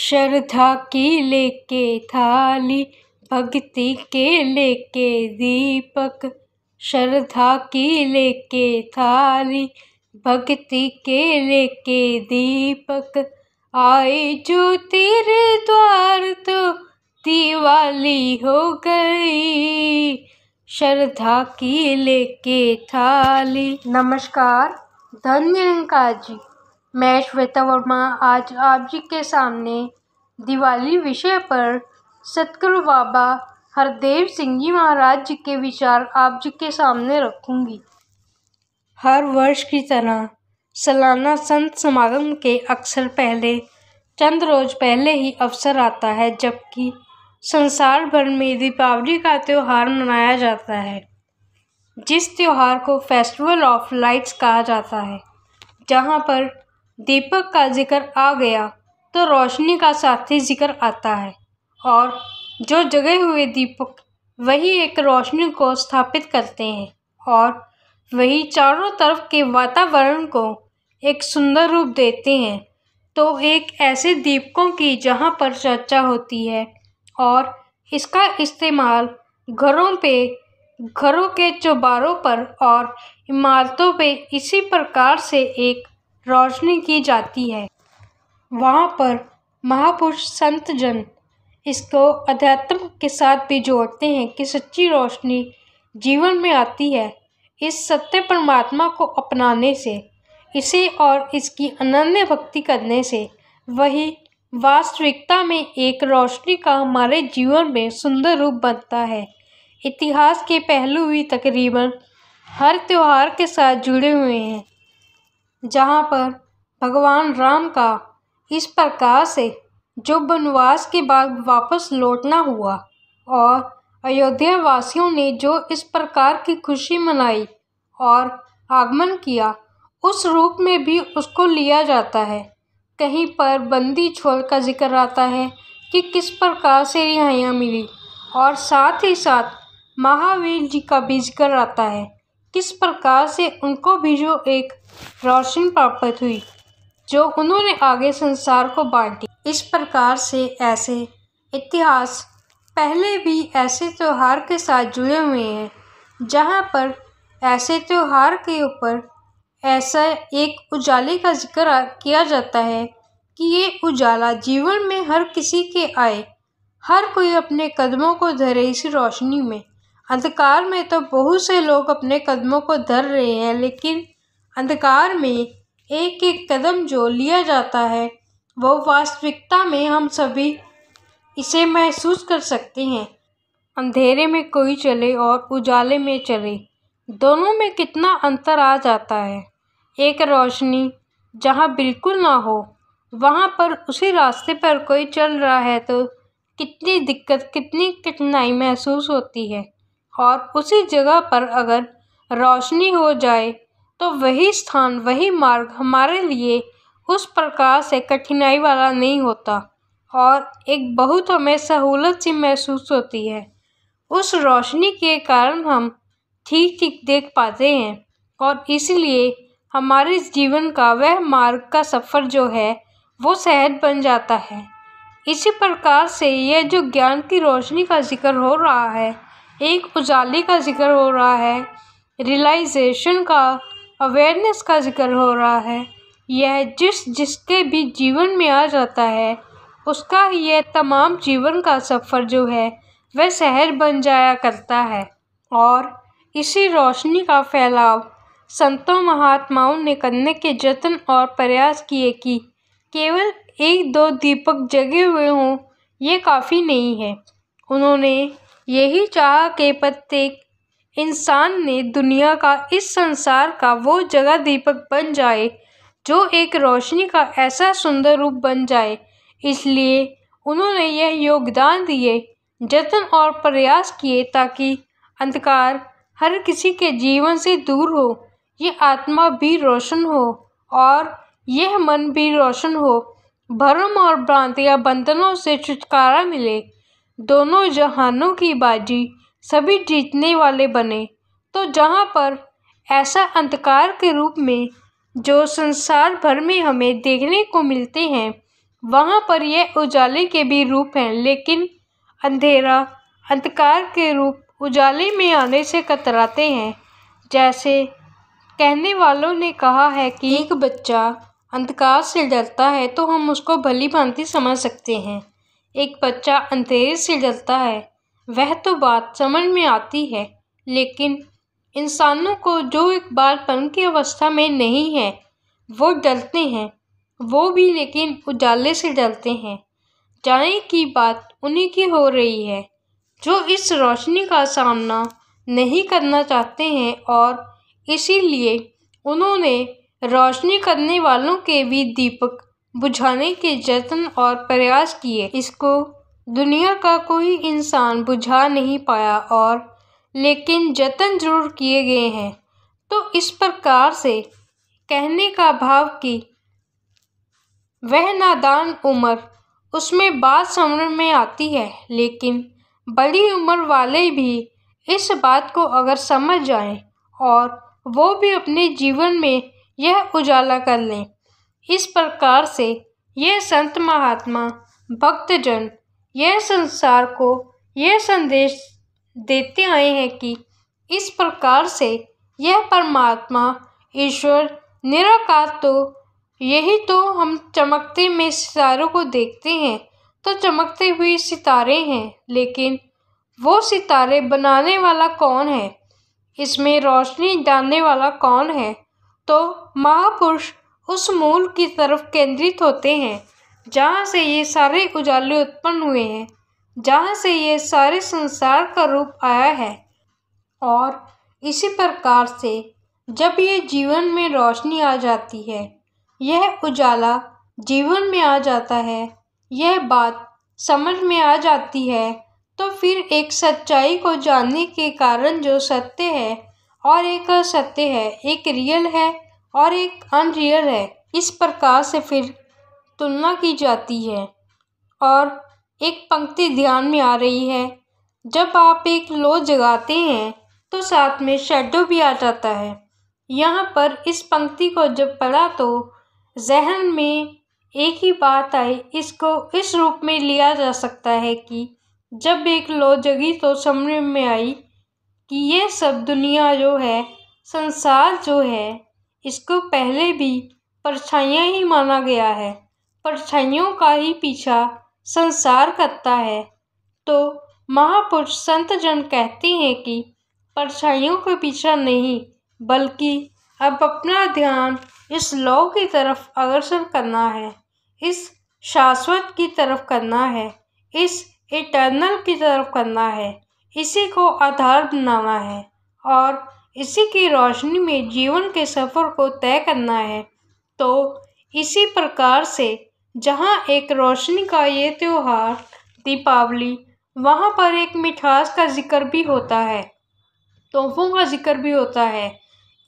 श्रद्धा की लेके थाली, भक्ति के लेके दीपक। श्रद्धा की लेके थाली, भक्ति के लेके दीपक। आए जो तेरे द्वार तो दिवाली हो गई, श्रद्धा की लेके थाली। नमस्कार, धन्य निरंकार जी। मैं श्वेता वर्मा आज आप जी के सामने दिवाली विषय पर सतगुरु बाबा हरदेव सिंह जी महाराज जी के विचार आप जी के सामने रखूंगी। हर वर्ष की तरह सालाना संत समागम के अक्सर पहले चंद रोज पहले ही अवसर आता है, जबकि संसार भर में दीपावली का त्यौहार मनाया जाता है, जिस त्यौहार को फेस्टिवल ऑफ लाइट्स कहा जाता है। जहां पर दीपक का जिक्र आ गया तो रोशनी का साथ ही जिक्र आता है, और जो जगे हुए दीपक वही एक रोशनी को स्थापित करते हैं और वही चारों तरफ के वातावरण को एक सुंदर रूप देते हैं। तो एक ऐसे दीपकों की जहां पर चर्चा होती है और इसका इस्तेमाल घरों के चौबारों पर और इमारतों पे इसी प्रकार से एक रोशनी की जाती है। वहाँ पर महापुरुष संत जन इसको अध्यात्म के साथ भी जोड़ते हैं कि सच्ची रोशनी जीवन में आती है इस सत्य परमात्मा को अपनाने से, इसे और इसकी अनन्य भक्ति करने से। वही वास्तविकता में एक रोशनी का हमारे जीवन में सुंदर रूप बनता है। इतिहास के पहलू भी तकरीबन हर त्योहार के साथ जुड़े हुए हैं, जहाँ पर भगवान राम का इस प्रकार से जो वनवास के बाद वापस लौटना हुआ और अयोध्या वासियों ने जो इस प्रकार की खुशी मनाई और आगमन किया, उस रूप में भी उसको लिया जाता है। कहीं पर बंदी छोड़ का जिक्र आता है कि किस प्रकार से रिहाइयाँ मिली, और साथ ही साथ महावीर जी का भी जिक्र आता है किस प्रकार से उनको भी जो एक रोशनी प्राप्त हुई जो उन्होंने आगे संसार को बांटी। इस प्रकार से ऐसे इतिहास पहले भी ऐसे त्योहार के साथ जुड़े हुए हैं, जहाँ पर ऐसे त्योहार के ऊपर ऐसा एक उजाले का जिक्र किया जाता है कि ये उजाला जीवन में हर किसी के आए, हर कोई अपने कदमों को धरे इस रोशनी में। अंधकार में तो बहुत से लोग अपने कदमों को धर रहे हैं, लेकिन अंधकार में एक एक कदम जो लिया जाता है वो वास्तविकता में हम सभी इसे महसूस कर सकते हैं। अंधेरे में कोई चले और उजाले में चले, दोनों में कितना अंतर आ जाता है। एक रोशनी जहाँ बिल्कुल ना हो, वहाँ पर उसी रास्ते पर कोई चल रहा है तो कितनी दिक्कत, कितनी कठिनाई महसूस होती है, और उसी जगह पर अगर रोशनी हो जाए तो वही स्थान, वही मार्ग हमारे लिए उस प्रकार से कठिनाई वाला नहीं होता और एक बहुत हमें सहूलत सी महसूस होती है। उस रोशनी के कारण हम ठीक ठीक देख पाते हैं और इसलिए हमारे जीवन का वह मार्ग का सफ़र जो है वो सहज बन जाता है। इसी प्रकार से यह जो ज्ञान की रोशनी का जिक्र हो रहा है, एक उजाले का जिक्र हो रहा है, रियलाइजेशन का, अवेयरनेस का जिक्र हो रहा है, यह जिसके भी जीवन में आ जाता है उसका यह तमाम जीवन का सफ़र जो है वह सहज बन जाया करता है। और इसी रोशनी का फैलाव संतों महात्माओं ने करने के जतन और प्रयास किए कि केवल एक दो दीपक जगे हुए हों ये काफ़ी नहीं है। उन्होंने यही चाहा कि प्रत्येक इंसान ने दुनिया का, इस संसार का वो जगह दीपक बन जाए जो एक रोशनी का ऐसा सुंदर रूप बन जाए। इसलिए उन्होंने यह योगदान दिए, जतन और प्रयास किए ताकि अंधकार हर किसी के जीवन से दूर हो, ये आत्मा भी रोशन हो और यह मन भी रोशन हो, भ्रम और भ्रांतियाँ बंधनों से छुटकारा मिले, दोनों जहानों की बाजी सभी जीतने वाले बने। तो जहाँ पर ऐसा अंधकार के रूप में जो संसार भर में हमें देखने को मिलते हैं, वहाँ पर यह उजाले के भी रूप हैं, लेकिन अंधेरा अंधकार के रूप उजाले में आने से कतराते हैं। जैसे कहने वालों ने कहा है कि एक बच्चा अंधकार से डरता है तो हम उसको भली भांति समझ सकते हैं। एक बच्चा अंधेरे से डरता है, वह तो बात समझ में आती है, लेकिन इंसानों को जो एक बालपन की अवस्था में नहीं है वो डरते हैं, वो भी लेकिन उजाले से डरते हैं। जाने की बात उन्हीं की हो रही है जो इस रोशनी का सामना नहीं करना चाहते हैं और इसीलिए उन्होंने रोशनी करने वालों के भी दीपक बुझाने के जतन और प्रयास किए। इसको दुनिया का कोई इंसान बुझा नहीं पाया और लेकिन जतन जरूर किए गए हैं। तो इस प्रकार से कहने का भाव कि वह नादान उम्र उसमें बात समझ में आती है, लेकिन बड़ी उम्र वाले भी इस बात को अगर समझ जाएं और वो भी अपने जीवन में यह उजाला कर लें। इस प्रकार से यह संत महात्मा भक्तजन यह संसार को यह संदेश देते आए हैं कि इस प्रकार से यह परमात्मा ईश्वर निराकार, तो यही तो हम चमकते में सितारों को देखते हैं तो चमकते हुए सितारे हैं, लेकिन वो सितारे बनाने वाला कौन है, इसमें रोशनी डालने वाला कौन है? तो महापुरुष उस मूल की तरफ केंद्रित होते हैं जहाँ से ये सारे उजाले उत्पन्न हुए हैं, जहाँ से ये सारे संसार का रूप आया है। और इसी प्रकार से जब ये जीवन में रोशनी आ जाती है, यह उजाला जीवन में आ जाता है, यह बात समझ में आ जाती है, तो फिर एक सच्चाई को जानने के कारण जो सत्य है और एक असत्य है, एक रियल है और एक अनरियल है, इस प्रकार से फिर तुलना की जाती है। और एक पंक्ति ध्यान में आ रही है, जब आप एक लो जगाते हैं तो साथ में शैडो भी आ जाता है। यहाँ पर इस पंक्ति को जब पढ़ा तो जहन में एक ही बात आई, इसको इस रूप में लिया जा सकता है कि जब एक लो जगी तो समझ में आई कि यह सब दुनिया जो है, संसार जो है, इसको पहले भी परछाइयाँ ही माना गया है, परछाइयों का ही पीछा संसार करता है। तो महापुरुष संत जन कहते हैं कि परछाइयों का पीछा नहीं, बल्कि अब अपना ध्यान इस लौ की तरफ अग्रसर करना है, इस शाश्वत की तरफ करना है, इस इटर्नल की तरफ करना है, इसी को आधार बनाना है और इसी की रोशनी में जीवन के सफ़र को तय करना है। तो इसी प्रकार से जहाँ एक रोशनी का ये त्योहार दीपावली, वहाँ पर एक मिठास का जिक्र भी होता है, तोहफों का जिक्र भी होता है,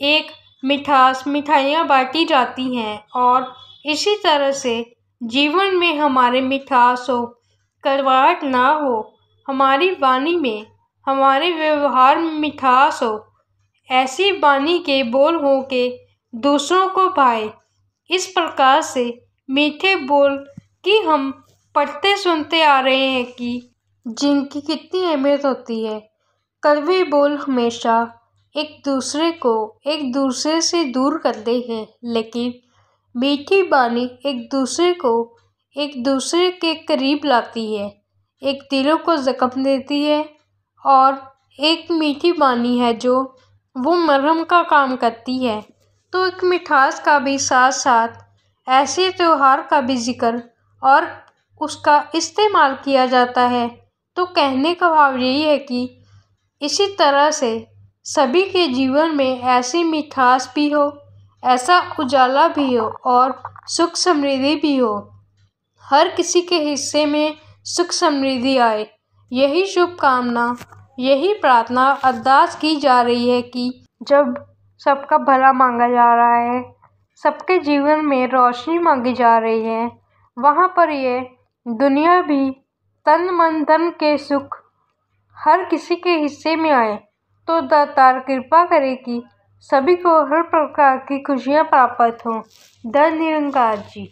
एक मिठास मिठाइयाँ बांटी जाती हैं और इसी तरह से जीवन में हमारे मिठास हो, कड़वाहट ना हो, हमारी वाणी में हमारे व्यवहार में मिठास हो, ऐसी वाणी के बोल हो के दूसरों को भाए। इस प्रकार से मीठे बोल की हम पढ़ते सुनते आ रहे हैं कि जिनकी कितनी अहमियत होती है। कड़वे बोल हमेशा एक दूसरे से दूर करते हैं, लेकिन मीठी वाणी एक दूसरे के करीब लाती है, एक दिलों को जख्म देती है और एक मीठी वाणी है जो वो मरहम का काम करती है। तो एक मिठास का भी साथ साथ ऐसे त्योहार का भी जिक्र और उसका इस्तेमाल किया जाता है। तो कहने का भाव यही है कि इसी तरह से सभी के जीवन में ऐसी मिठास भी हो, ऐसा उजाला भी हो और सुख समृद्धि भी हो, हर किसी के हिस्से में सुख समृद्धि आए, यही शुभकामना, यही प्रार्थना अरदास की जा रही है कि जब सबका भला मांगा जा रहा है, सबके जीवन में रोशनी मांगी जा रही है, वहाँ पर ये दुनिया भी तन मन धन के सुख हर किसी के हिस्से में आए। तो दातार कृपा करे कि सभी को हर प्रकार की खुशियाँ प्राप्त हों। धन निरंकार जी।